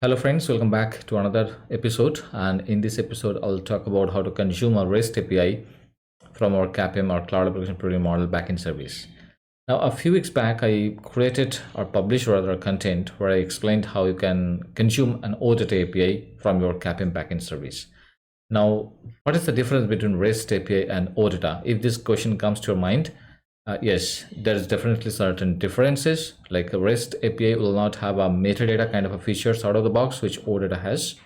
Hello friends, welcome back to another episode, and in this episode I'll talk about how to consume a REST API from our CAPM or Cloud Application Programming Model backend service. Now a few weeks back I created or published rather content where I explained how you can consume an OData API from your CAPM backend service. Now what is the difference between REST API and OData? If this question comes to your mind, yes, there is definitely certain differences. Like a REST API will not have a metadata kind of a features out of the box, which OData has.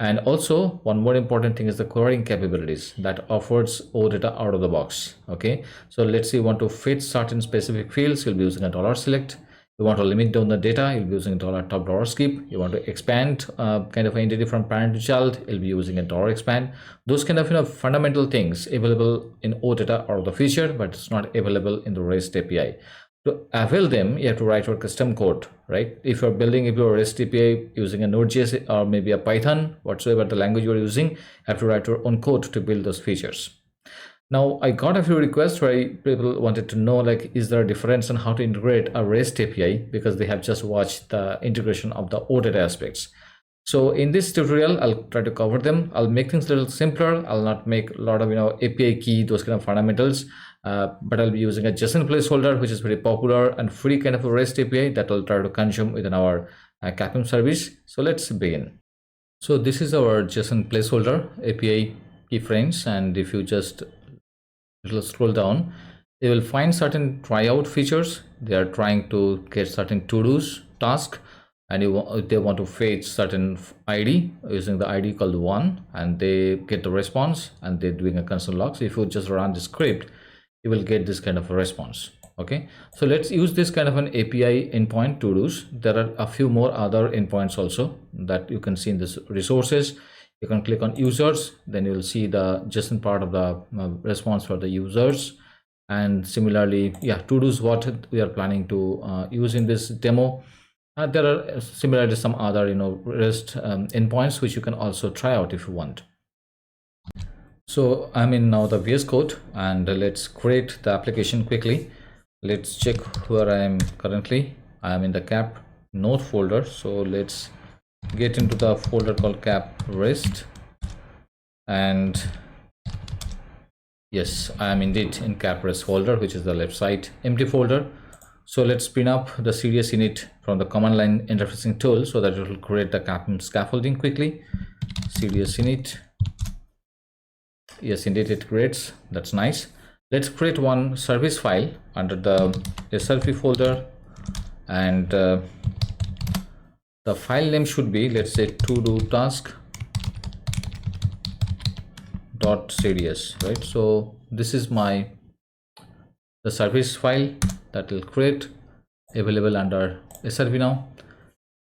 And also one more important thing is the querying capabilities that offers OData out of the box. Okay, so let's say you want to fit certain specific fields, you'll be using a $select. You want to limit down the data, you'll be using $top $skip. You want to expand kind of an entity from parent to child, you'll be using a $expand. Those kind of fundamental things available in OData or the feature, but it's not available in the REST API. To avail them, you have to write your custom code, right? If you're building your REST API using a Node.js or maybe a Python, whatsoever the language you're using, you have to write your own code to build those features. Now, I got a few requests where people wanted to know, like, is there a difference on how to integrate a REST API because they have just watched the integration of the OData aspects. So in this tutorial, I'll try to cover them. I'll make things a little simpler. I'll not make a lot of, API key, those kind of fundamentals, but I'll be using a JSON placeholder, which is very popular and free kind of a REST API that I'll try to consume within our CAPM service. So let's begin. So this is our JSON placeholder API keyframes, and if you just scroll down, you will find certain tryout features. They are trying to get certain to-dos task, and they want to fetch certain ID using the ID called one, and they get the response and they're doing a console log. So if you just run the script, you will get this kind of a response. Okay, so let's use this kind of an API endpoint to-dos. There are a few more other endpoints also that you can see in this resources. You can click on users, then you will see the JSON part of the response for the users. And similarly, yeah, to-dos what we are planning to use in this demo. There are similarly some other REST endpoints which you can also try out if you want. So I'm in now the VS Code, and let's create the application quickly. Let's check where I am currently. I am in the cap node folder, so let's get into the folder called cap rest, and yes, I am indeed in cap rest folder, which is the left side empty folder. So let's spin up the CDS init from the command line interfacing tool so that it will create the CAPM scaffolding quickly. CDS init, yes, indeed it creates. That's nice. Let's create one service file under the SRP folder, and the file name should be, let's say, to-do task .cds, right? So this is the service file that will create, available under SRV now.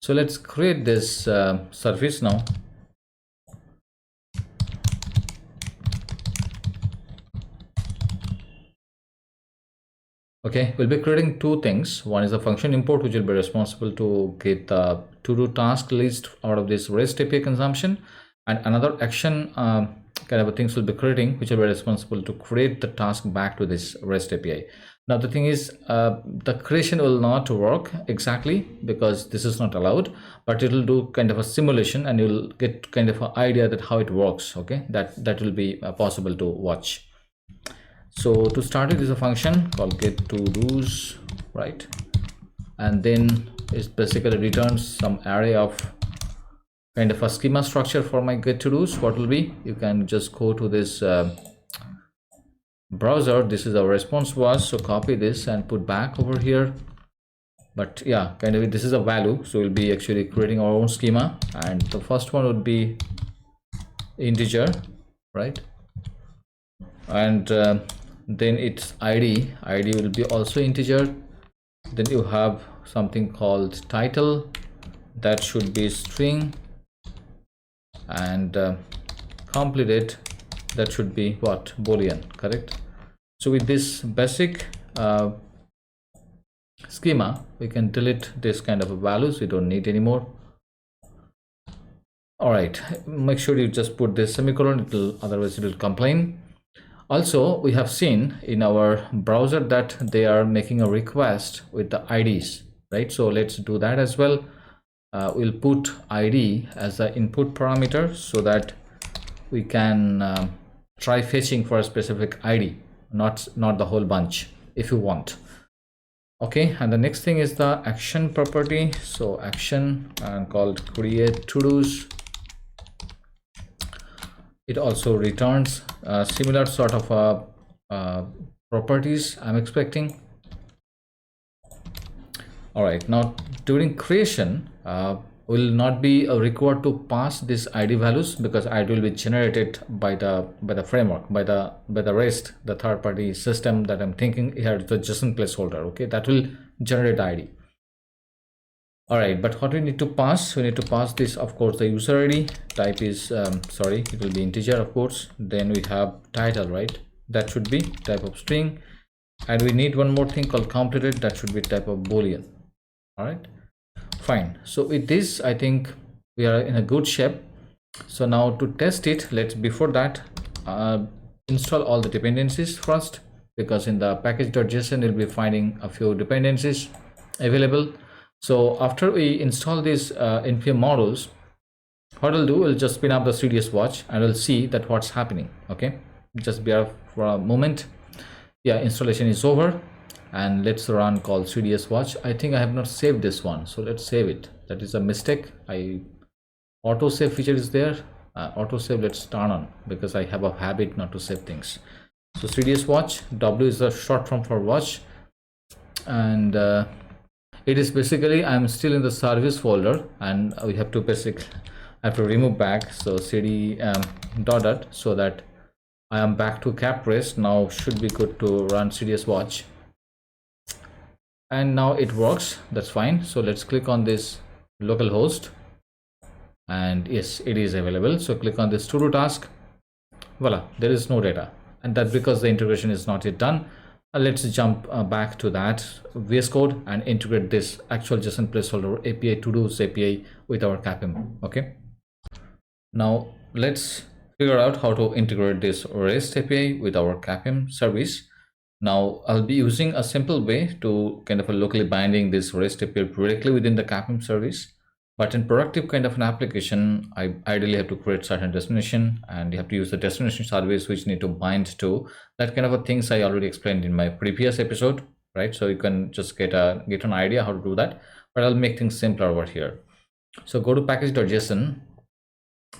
So let's create this service now. Okay, we'll be creating two things. One is a function import, which will be responsible to get the to-do task list out of this REST API consumption, and another action kind of things will be creating, which will be responsible to create the task back to this REST API. Now the thing is, the creation will not work exactly because this is not allowed, but it will do kind of a simulation, and you'll get kind of an idea that how it works. Okay, that will be possible to watch. So to start it is a function called get to do's, right? And then it basically returns some array of kind of a schema structure for my get to do's. What will be, you can just go to this browser. This is our response was, so copy this and put back over here. But yeah, kind of this is a value, so we'll be actually creating our own schema, and the first one would be integer, right? And then its id will be also integer. Then you have something called title, that should be string, and completed, that should be what, boolean, correct? So with this basic schema, we can delete this kind of values, we don't need anymore. All right, make sure you just put this semicolon, otherwise it will complain. Also, we have seen in our browser that they are making a request with the IDs, right? So let's do that as well. we'll put id as the input parameter so that we can try fetching for a specific id, not the whole bunch if you want. Okay, and the next thing is the action property. So action and called create to-dos. It also returns similar sort of properties I'm expecting. All right, now during creation will not be required to pass this id values, because id will be generated by the framework, by the REST, the third party system that I'm thinking here, the JSON placeholder. Okay, that will generate id. All right, but what we need to pass, we need to pass this, of course, the user id. Type is sorry, it will be integer, of course. Then we have title, right? That should be type of string, and we need one more thing called completed. That should be type of boolean. All right, fine. So with this, I think we are in a good shape. So now to test it, let's before that install all the dependencies first, because in the package.json you'll be finding a few dependencies available. So after we install these npm models, what I'll do, we'll just spin up the CDS watch and we'll see that what's happening. Okay, just bear for a moment. Yeah, installation is over, and let's run call CDS watch. I think I have not saved this one, so let's save it. That is a mistake. Auto save feature is there. Auto save, let's turn on, because I have a habit not to save things. So CDS watch, W is the short form for watch, and it is basically, I'm still in the service folder, and we have to I have to remove back. So cd dot so that I am back to caprest. Now should be good to run CDS watch, and now it works. That's fine. So let's click on this localhost, and yes, it is available. So click on this to do task. Voila, there is no data, and that's because the integration is not yet done. Let's jump back to that VS Code and integrate this actual JSON placeholder API to-dos API with our CAPM. Okay, now let's figure out how to integrate this REST API with our CAPM service. Now I'll be using a simple way to kind of locally binding this REST API directly within the CAPM service. But in productive kind of an application, I ideally have to create certain destination, and you have to use the destination service which need to bind to that kind of a things I already explained in my previous episode, right? So you can just get an idea how to do that, but I'll make things simpler over here. So go to package.json,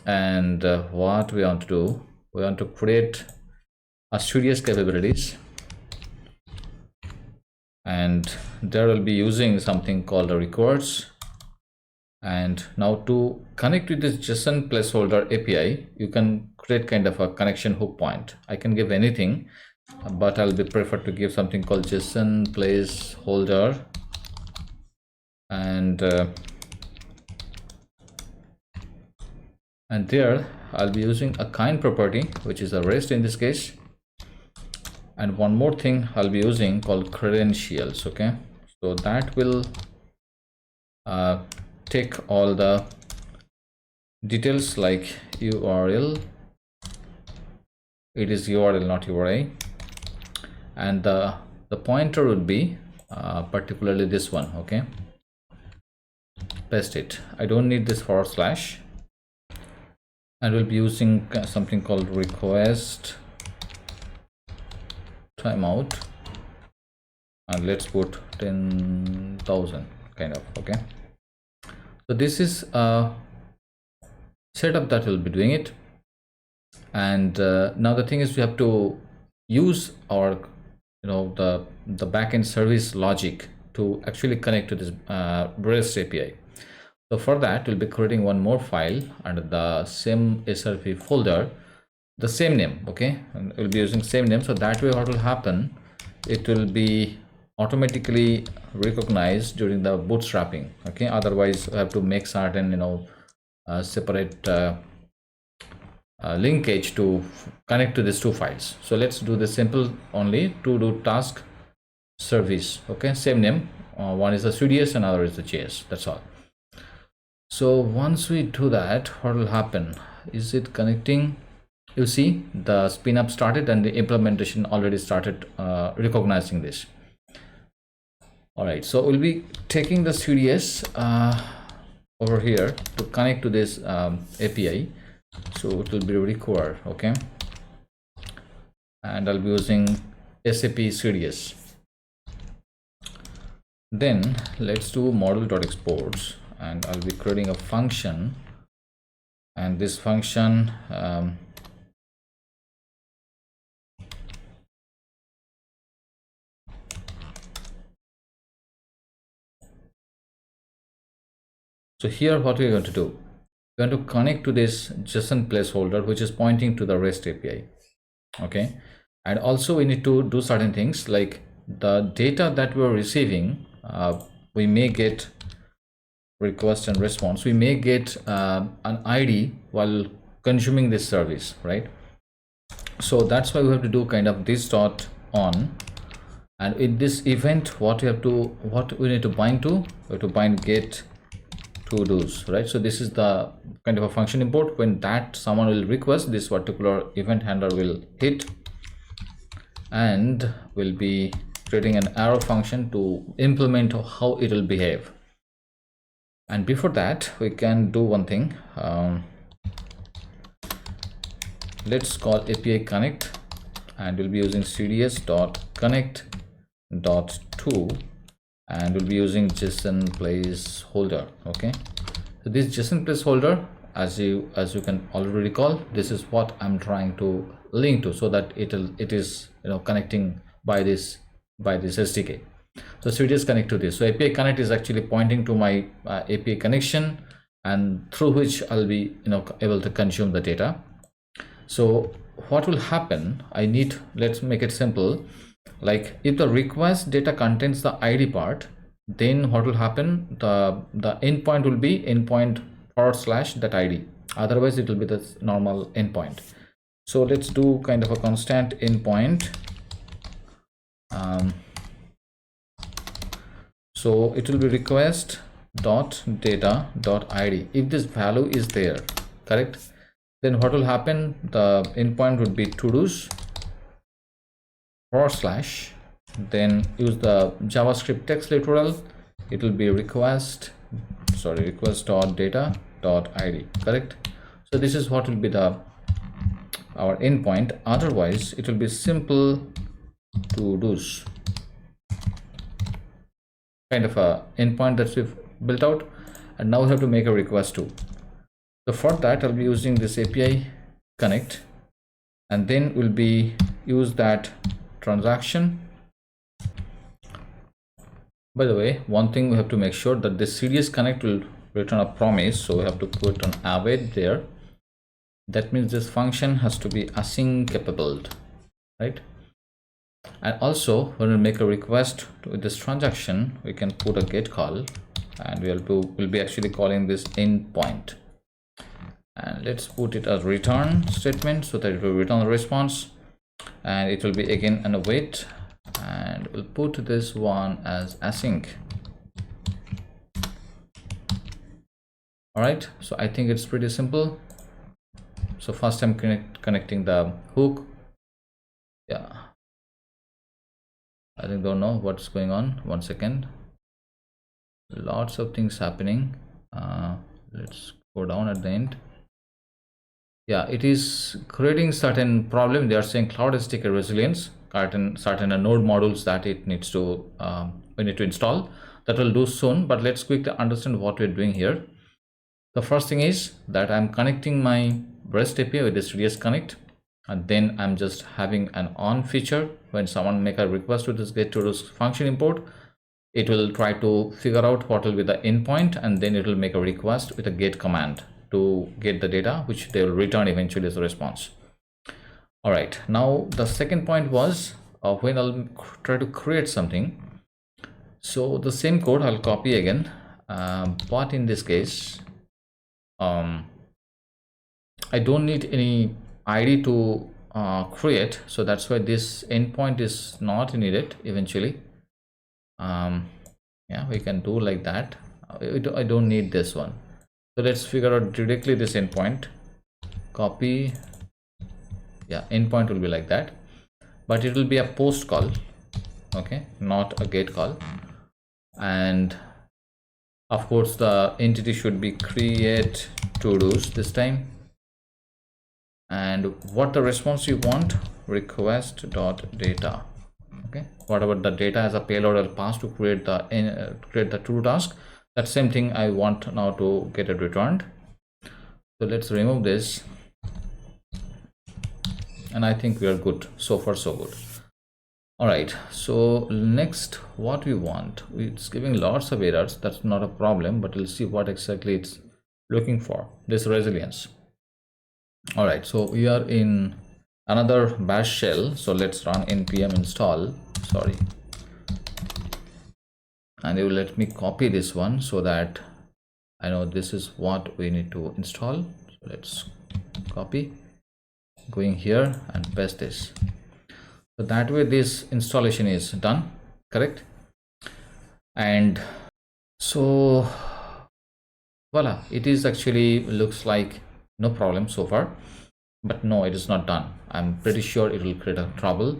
and what we want to do, we want to create a studious capabilities, and there will be using something called the records. And now to connect with this JSON placeholder API, you can create kind of a connection hook point. I can give anything, but I'll be preferred to give something called JSON placeholder, and there I'll be using a kind property, which is a REST in this case, and one more thing I'll be using called credentials. Okay, so that will take all the details like URL. It is URL, not URI, and the pointer would be particularly this one. Okay, paste it. I don't need this /, and we'll be using something called request timeout, and let's put 10,000 kind of. Okay, so this is a setup that will be doing it. And now the thing is, we have to use our the backend service logic to actually connect to this REST API. So for that, we'll be creating one more file under the same SRP folder, the same name. Okay, and we'll be using same name, so that way what will happen, it will be automatically recognized during the bootstrapping. Okay, otherwise we have to make certain separate linkage to connect to these two files. So let's do the simple only to do task service. Okay, same name, one is the CDS, another is the JS. That's all. So once we do that, what will happen is it connecting. You see the spin up started and the implementation already started recognizing this. All right, so we'll be taking the CDS over here to connect to this API. So it will be required, okay, and I'll be using SAP CDS. Then let's do module.exports, and I'll be creating a function, and this function so here what we're going to do, we're going to connect to this JSON placeholder which is pointing to the REST API, okay, and also we need to do certain things like the data that we're receiving. We may get request and response, we may get an ID while consuming this service, right? So that's why we have to do kind of this dot on, and in this event what we need to bind to, we have to bind get to do's, right? So this is the kind of a function import. When that someone will request, this particular event handler will hit, and will be creating an arrow function to implement how it will behave. And before that we can do one thing, let's call API connect, and we'll be using cds.connect.to, and we'll be using JSON placeholder, okay. So this JSON placeholder, as you can already recall, this is what I'm trying to link to, so that it is connecting by this SDK. So CDS connect to this. So API connect is actually pointing to my API connection, and through which I'll be able to consume the data. So what will happen, let's make it simple. Like if the request data contains the ID part, then what will happen, the endpoint will be endpoint / that ID, otherwise it will be the normal endpoint. So let's do kind of a constant endpoint. So it will be request dot data dot ID. If this value is there, correct, then what will happen, the endpoint would be todos / then use the JavaScript text literal, it will be request dot data dot ID, correct. So this is what will be our endpoint. Otherwise it will be simple todos, kind of a endpoint that we've built out, and now we have to make a request too. So for that I'll be using this API connect, and then we'll be use that transaction. By the way, one thing we have to make sure that this CDS connect will return a promise, so we have to put an await there. That means this function has to be async capable, right? And also when we make a request with this transaction, we can put a get call, and we'll be actually calling this endpoint, and let's put it as return statement so that it will return the response, and it will be again an await, and we'll put this one as async. All right, so I think it's pretty simple. So first I'm connecting the hook. Yeah, I don't know what's going on. One second, lots of things happening. Let's go down at the end. Yeah, it is creating certain problem. They are saying cloud SDK resilience, certain node modules that it needs to we need to install. That will do soon, but let's quickly understand what we're doing here. The first thing is that I'm connecting my REST API with this CDS connect, and then I'm just having an on feature. When someone make a request to this get to this function import, it will try to figure out what will be the endpoint, and then it will make a request with a get command to get the data, which they will return eventually as a response. All right, now the second point was when I'll try to create something. So the same code I'll copy again, but in this case I don't need any ID to create, so that's why this endpoint is not needed eventually. Yeah, we can do like that. I don't need this one, so let's figure out directly this endpoint, copy. Yeah, endpoint will be like that, but it will be a post call, okay, not a get call. And Of course, the entity should be create to dos this time. And what the response you want, request dot data. Okay, whatever the data as a payload I'll pass to create the to do task, that same thing I want now to get it returned. So let's remove this, and I think we are good. So far so good. All right, so next what we want, it's giving lots of errors. That's not a problem, but we'll see what exactly it's looking for, this resilience. All right, so we are in another bash shell, so let's run npm install, sorry, and you will let me copy this one so that I know this is what we need to install. So let's copy, going here and paste this, so that way this installation is done, correct? And so voila, it is actually looks like no problem so far, but no, it is not done. I'm pretty sure it will create a trouble.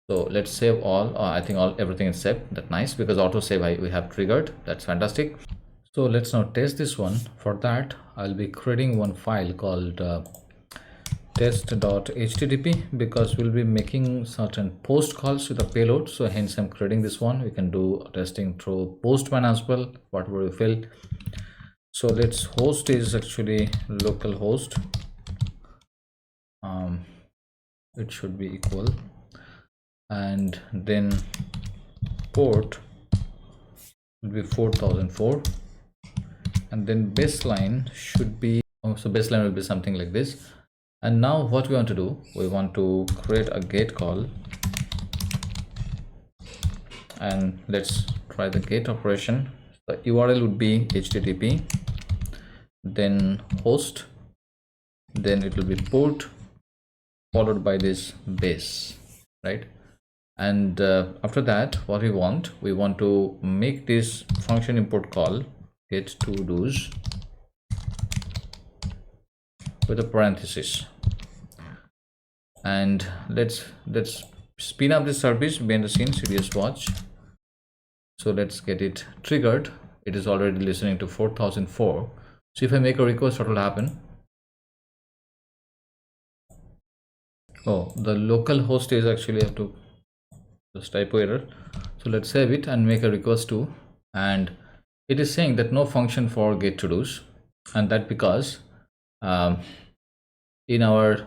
So let's save all. I think everything is saved. That's nice, because auto save we have triggered. That's fantastic. So let's now test this one. For that, I'll be creating one file called test.http, because we'll be making certain post calls to the payload. So hence I'm creating this one. We can do testing through postman as well, whatever we feel. So let's host is actually localhost. It should be equal, and then port will be 4004, and then baseline should be, so baseline will be something like this. And now what we want to do, we want to create a get call, and let's try the get operation. The URL would be http, then host, then it will be port followed by this base, right? And after that, what we want to make this function import call get to dos with a parenthesis, and let's spin up this service behind the scenes, cds watch. So let's get it triggered. It is already listening to 4004. So if I make a request, what will happen? Oh, the local host is actually have to just typo error. So let's save it and make a request to, and it is saying that no function for get to dos, and that because in our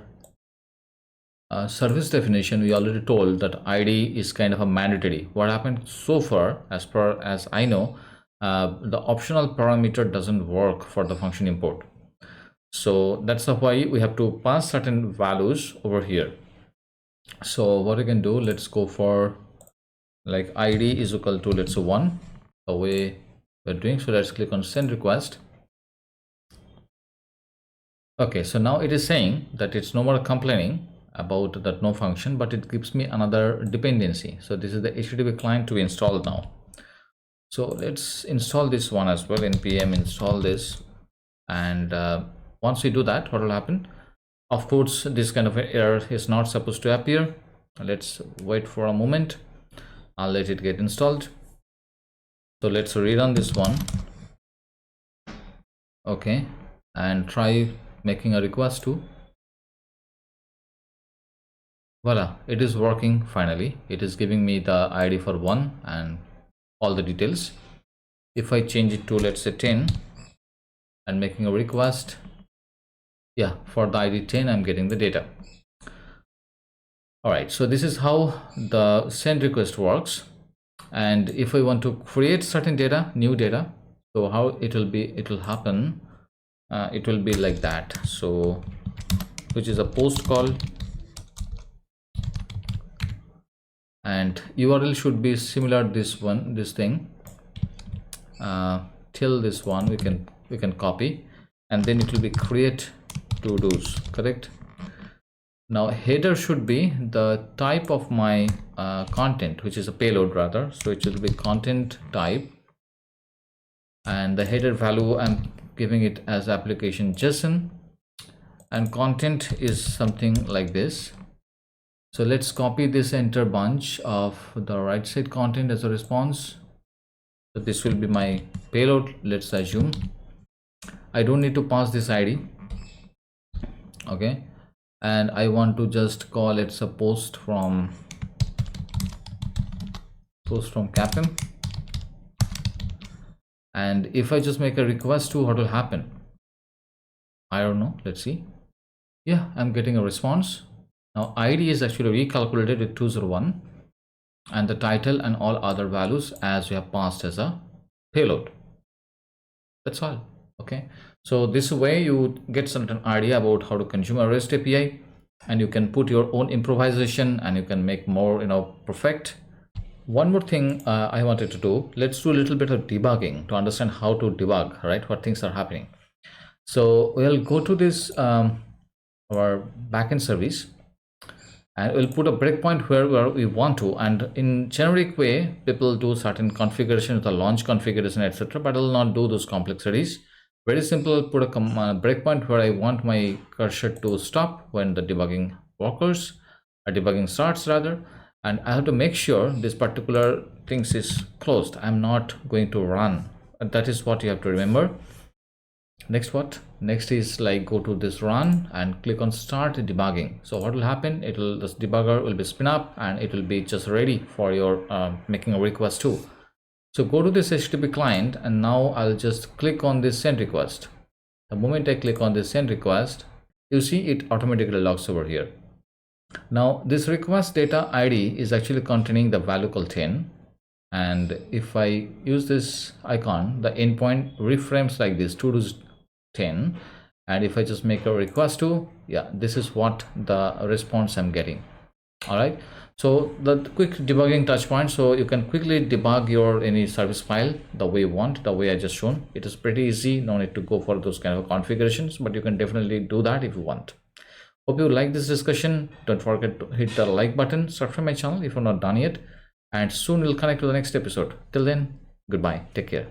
service definition we already told that id is kind of a mandatory. What happened so far, as far as I know, the optional parameter doesn't work for the function import. So that's why we have to pass certain values over here. So what we can do, let's go for like id is equal to, let's say 1, the way we're doing. So let's click on send request. Okay, so now it is saying that it's no more complaining about that no function, but it gives me another dependency. So this is the http client to install now. So let's install this one as well, npm install this. And once we do that, what will happen? Of course, this kind of error is not supposed to appear. Let's wait for a moment. I'll let it get installed. So let's rerun this one. Okay, and try making a request to. Voila, it is working finally. It is giving me the id for 1 and all the details. If I change it to, let's say 10, and making a request, yeah, for the id 10 I'm getting the data. All right, so this is how the send request works. And if I want to create certain data, new data, so how it will happen, it will be like that. So which is a post call, and url should be similar this thing till this one we can copy, and then it will be create to dos, correct? Now header should be the type of my content, which is a payload rather, so it should be content type, and the header value I'm giving it as application JSON, and content is something like this. So let's copy this enter bunch of the right side content as a response, So this will be my payload. Let's assume I don't need to pass this ID. Okay, and I want to just call it a post from CAPM. And if I just make a request to, what will happen? I don't know. Let's see. Yeah, I'm getting a response. Now ID is actually recalculated with 201 and the title and all other values as we have passed as a payload. That's all. Okay, so this way you get certain idea about how to consume a REST API, and you can put your own improvisation and you can make more perfect. One more thing I wanted to do, let's do a little bit of debugging to understand how to debug, right, what things are happening. So we'll go to this our backend service, and we'll put a breakpoint where we want to. And in generic way, people do certain configuration, the launch configuration, etc., but I'll not do those complexities. Very simple. I'll put a breakpoint where I want my cursor to stop when the debugging occurs, or debugging starts rather, and I have to make sure this particular things is closed. I'm not going to run. And that is what you have to remember. Next is like go to this run and click on start debugging. So what will happen, this debugger will be spin up and it will be just ready for your making a request too. So go to this HTTP client, and now I'll just click on this send request. The moment I click on this send request, you see it automatically logs over here. Now this request data ID is actually containing the value called 10, and if I use this icon, the endpoint reframes like this 2 to 10, and if I just make a request to, yeah, this is what the response I'm getting. All right, so the quick debugging touch point, so you can quickly debug your any service file the way you want, the way I just shown. It is pretty easy, no need to go for those kind of configurations, but you can definitely do that if you want. Hope you like this discussion. Don't forget to hit the like button, subscribe my channel if you're not done yet, and soon we'll connect to the next episode. Till then, goodbye, take care.